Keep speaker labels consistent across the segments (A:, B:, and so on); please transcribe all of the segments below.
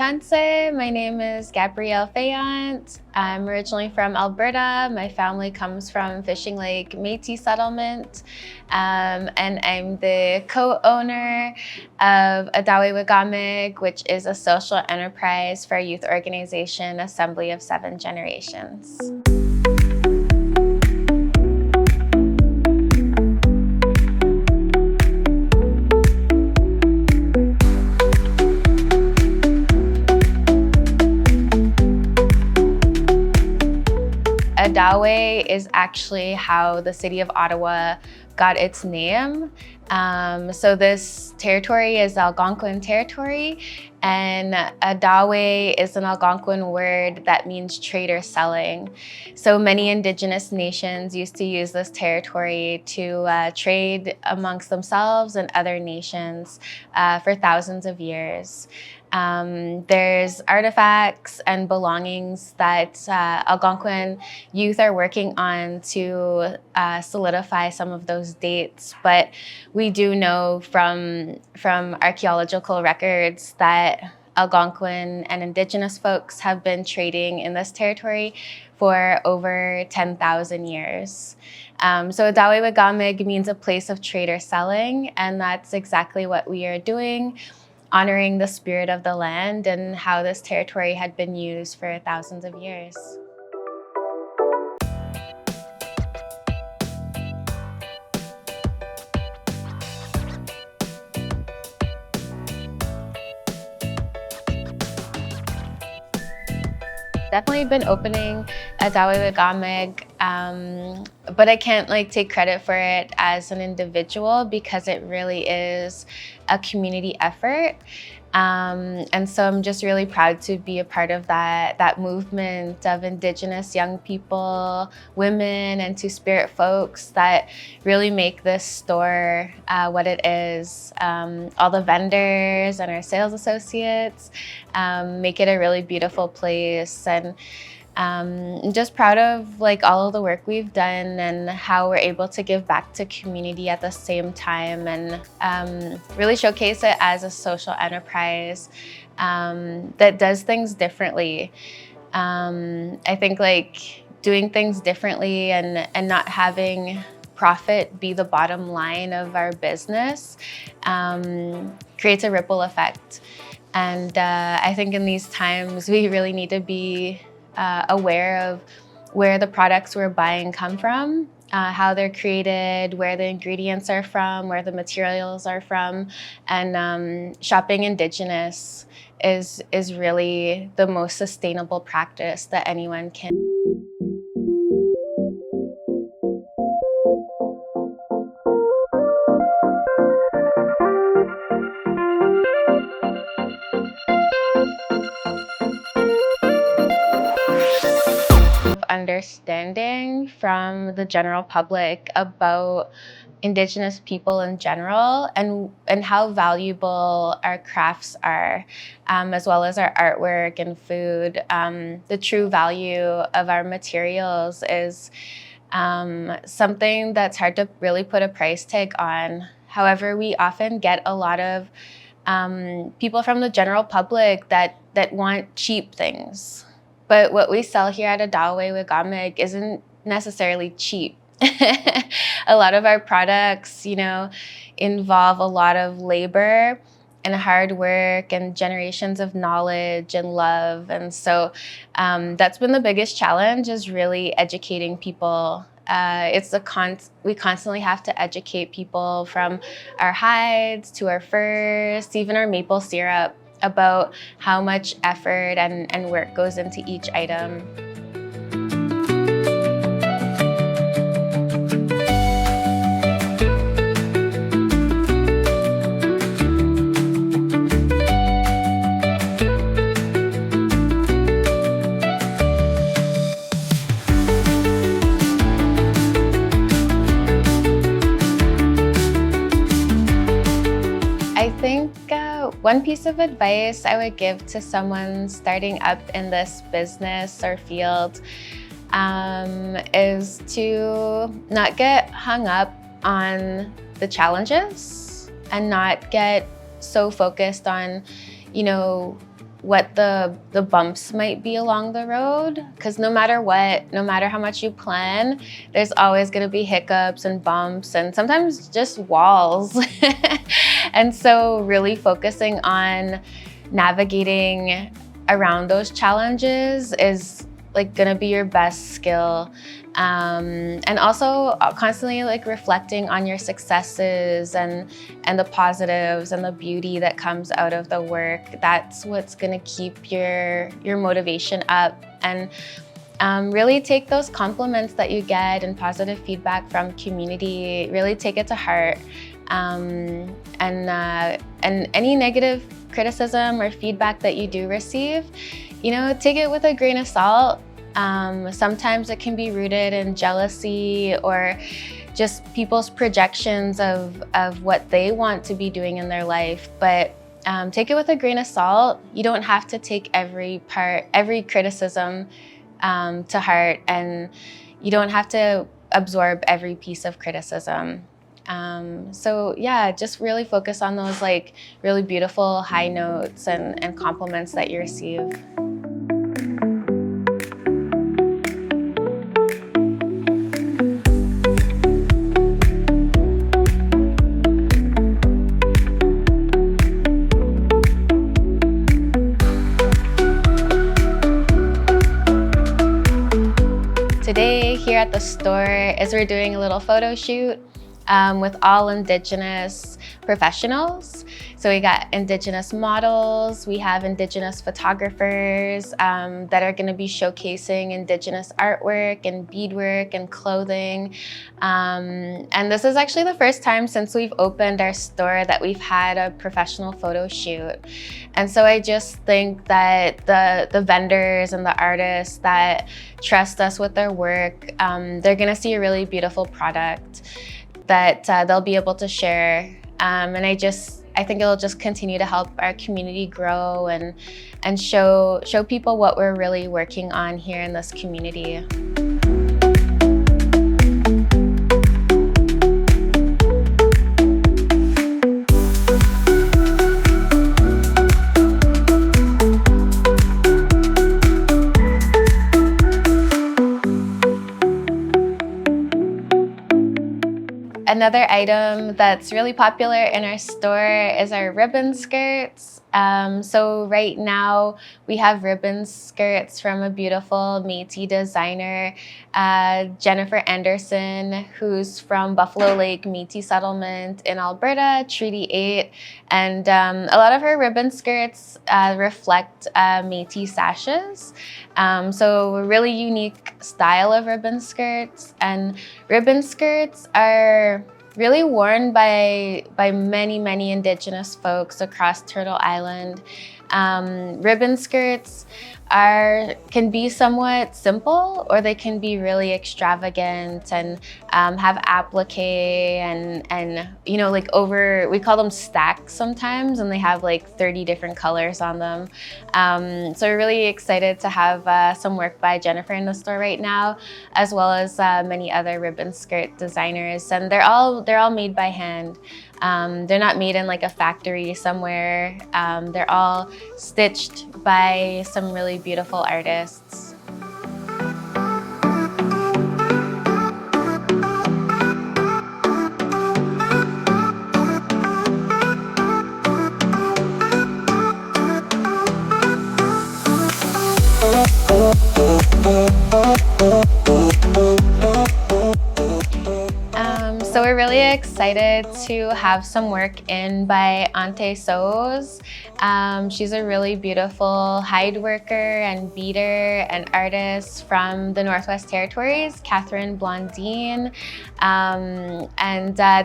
A: Namaste. My name is Gabrielle Fayant. I'm originally from Alberta. My family comes from Fishing Lake Métis settlement. And I'm the co-owner of Adaawewigamig, which is a social enterprise for youth organization Assembly of Seven Generations. Adaawe is actually how the city of Ottawa got its name. So this territory is Algonquin territory, and Adaawe is an Algonquin word that means trade or selling. So many Indigenous nations used to use this territory to trade amongst themselves and other nations for thousands of years. There's artifacts and belongings that Algonquin youth are working on to solidify some of those dates, but we do know from archaeological records that Algonquin and Indigenous folks have been trading in this territory for over 10,000 years. So Adaawewigamig means a place of trade or selling, and that's exactly what we are doing, honoring the spirit of the land and how this territory had been used for thousands of years. Definitely been opening Adaawewigamig, but I can't take credit for it as an individual because it really is a community effort. And so I'm just really proud to be a part of that movement of Indigenous young people, women, and Two-Spirit folks that really make this store what it is. All the vendors and our sales associates make it a really beautiful place. And I'm just proud of all of the work we've done and how we're able to give back to community at the same time, and really showcase it as a social enterprise that does things differently. I think doing things differently and not having profit be the bottom line of our business creates a ripple effect. And I think in these times we really need to be aware of where the products we're buying come from, how they're created, where the ingredients are from, where the materials are from, and shopping Indigenous is really the most sustainable practice that anyone can. Understanding from the general public about Indigenous people in general and how valuable our crafts are, as well as our artwork and food. The true value of our materials is something that's hard to really put a price tag on. However, we often get a lot of people from the general public that want cheap things. But what we sell here at Adaawewigamig isn't necessarily cheap. A lot of our products, involve a lot of labor and hard work and generations of knowledge and love. And so that's been the biggest challenge, is really educating people. We constantly have to educate people, from our hides to our furs to even our maple syrup, about how much effort and work goes into each item. I think one piece of advice I would give to someone starting up in this business or field is to not get hung up on the challenges and not get so focused on, what the bumps might be along the road, because no matter what, no matter how much you plan, there's always going to be hiccups and bumps and sometimes just walls. And so really focusing on navigating around those challenges is like gonna be your best skill. And also constantly like reflecting on your successes and the positives and the beauty that comes out of the work. That's what's gonna keep your motivation up. And really take those compliments that you get and positive feedback from community, really take it to heart. And any negative criticism or feedback that you do receive, you know, take it with a grain of salt. Sometimes it can be rooted in jealousy or just people's projections of what they want to be doing in their life. But take it with a grain of salt. You don't have to take every criticism to heart, and you don't have to absorb every piece of criticism. So yeah, just really focus on those like really beautiful high notes and compliments that you receive. Today here at the store is we're doing a little photo shoot with all Indigenous professionals. So we got Indigenous models, we have Indigenous photographers that are gonna be showcasing Indigenous artwork and beadwork and clothing. And this is actually the first time since we've opened our store that we've had a professional photo shoot. And so I just think that the vendors and the artists that trust us with their work, they're gonna see a really beautiful product that they'll be able to share. And I think it'll just continue to help our community grow and show people what we're really working on here in this community. Another item that's really popular in our store is our ribbon skirts. So right now we have ribbon skirts from a beautiful Métis designer, Jennifer Anderson, who's from Buffalo Lake Métis settlement in Alberta, Treaty 8. And a lot of her ribbon skirts reflect Métis sashes. So a really unique style of ribbon skirts. And ribbon skirts are really worn by many Indigenous folks across Turtle Island. Ribbon skirts can be somewhat simple, or they can be really extravagant and have applique and you know, like we call them stacks sometimes, and they have like 30 different colors on them. So we're really excited to have some work by Jennifer in the store right now, as well as many other ribbon skirt designers, and they're all made by hand. They're not made in like a factory somewhere. They're all stitched by some really beautiful artists. So we're really excited to have some work in by Ante Soos. She's a really beautiful hide worker and beater and artist from the Northwest Territories, Catherine Blondine.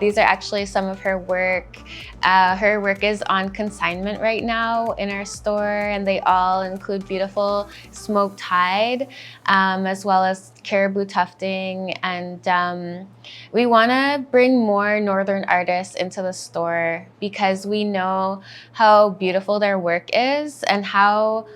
A: These are actually some of her work. Her work is on consignment right now in our store, and they all include beautiful smoked hide, as well as caribou tufting. And we want to bring more Northern artists into the store because we know how beautiful their work is and how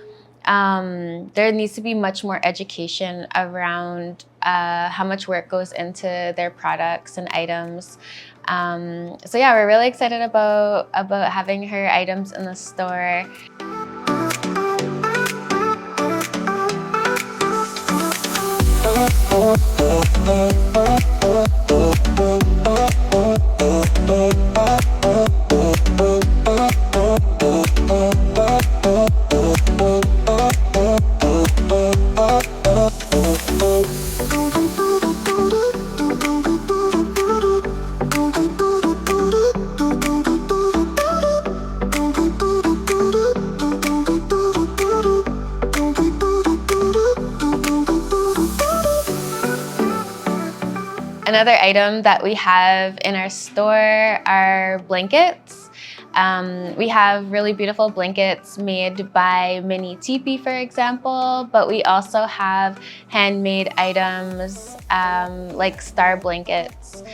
A: there needs to be much more education around how much work goes into their products and items. So yeah, we're really excited about having her items in the store. Another item that we have in our store are blankets. We have really beautiful blankets made by Mini Teepee, for example, but we also have handmade items like star blankets.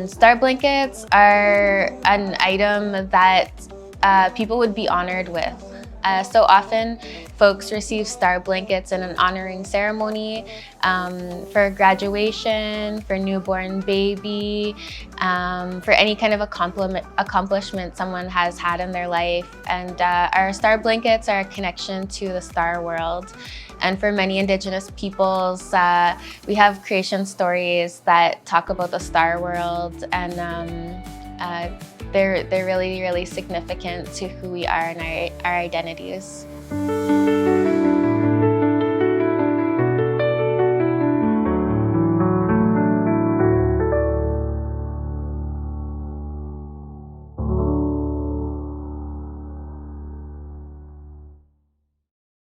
A: Star blankets are an item that people would be honored with. So often, folks receive star blankets in an honoring ceremony for graduation, for newborn baby, for any kind of accomplishment someone has had in their life. And our star blankets are a connection to the star world. And for many Indigenous peoples, we have creation stories that talk about the star world, and they're really, really significant to who we are and our identities.